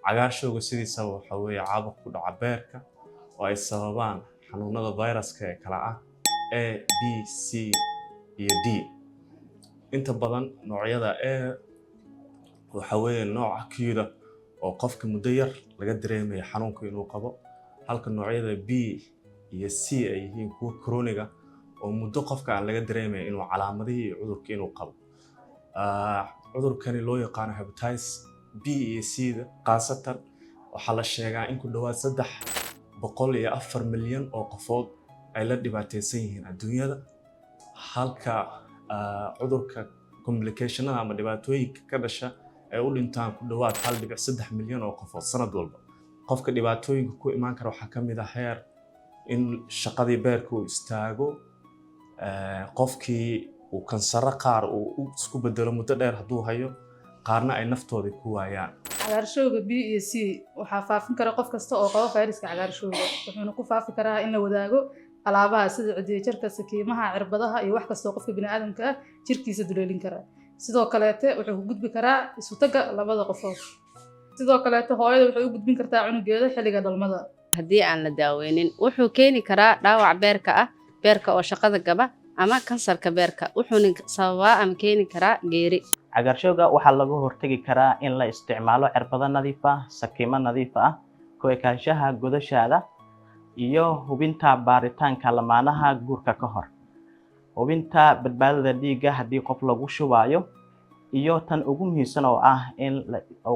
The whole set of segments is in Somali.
cagaarshowga sidiisa waxa weeye caabuq ku dhaca beerka oo ay sababaan xanuunada viruska ee kala ah A, B, C iyo D. inta badan noocyada A waxa weeye nooca Q-da oo qofka muddo yar laga dareemayo xanuunka inuu qabo, halka noocyada B iyo C ay yihiin kuwa chronic ah oo muddo qofka aan laga dareemayo inuu calaamadihii cudurka inuu qabo. cudurkani loo yaqaan hepatitis B iyo C da qaasatan waxaa la sheegaa in ku dhawaad 304 milyan oo qofood ay la dhibaataysan yihiin adduunyada, halka cudurka complicationada ama dhibaatooyinka ka dhasha ay u dhintaan ku dhawaad 1.3 milyan oo qofood sanad walba. qofka dhibaatooyinka ku imaan kara waxaa ka mid ah heer in shaqadii beerka uu istaago, qofkii uu kansaro qaar uu isku bedelo muddo dheer hadduu hayo, qaarna ay naftooda ku waayaan. cagaarshowga B iyo C waxaa faafin kara qof kasta oo qaba fayraska cagaarshowga, wuxuuna ku faafi karaa in la wadaago alaabaha sida cidiyo jarka, sakiimaha, cirbadaha iyo wax kasta oo qofka bini'aadamka ah jirkiisa duleelin kara. sidoo kaleete wuxuu ku gudbi karaa isu tagga labada qofood. sidoo kaleete hooyada waxay u gudbin kartaa cunugeeda xilliga dhalmada. haddii aan la daaweynin wuxuu keeni karaa dhaawac beerka oo shaqada gaba ama kansarka beerka, wuxuuna sababaa ama keeni karaa geeri. cagaarshowga waxaa laga hortagi karaa in la isticmaalo cirbado nadiif ah, sakiimo nadiif ah, ku ekaanshaha godashaada iyo hubinta baaritaanka lamaanaha guurka ka hor, hubinta badbaadada dhiigga haddii qof lagu shubayo, iyo tan ugu muhiimsan oo ah in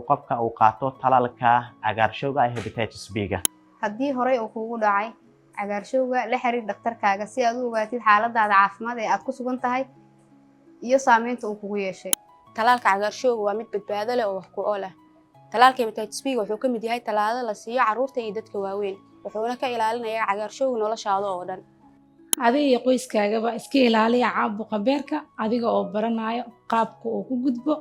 qofka uu qaato talaalka cagaarshowga ee hepatitis B-ga. haddii horey uu kugu dhacay cagaarshowga, la xiriir dhakhtarkaaga si aad u ogaatid xaaladaada caafimaad ee aad ku sugan tahay iyo saameynta uu kugu yeeshay. talaalka cagaarshowga waa mid badbaado leh oo wax ku ool ah. talaalka hepatitis B-ga wuxuu ka mid yahay talaalo la siiyo carruurta iyo dadka waaweyn, wuxuuna ka ilaalinayaa cagaarshowga noloshaada oo dhan. adiga iyo qoyskaagaba iska ilaaliya caabuqa beerka adiga oo baranayo qaabka uu ku gudbo,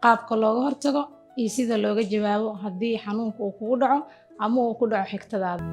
qaabka looga hortago iyo sida looga jawaabo haddii xanuunka uu kugu dhaco ama uu ku dhaco xigtadaada.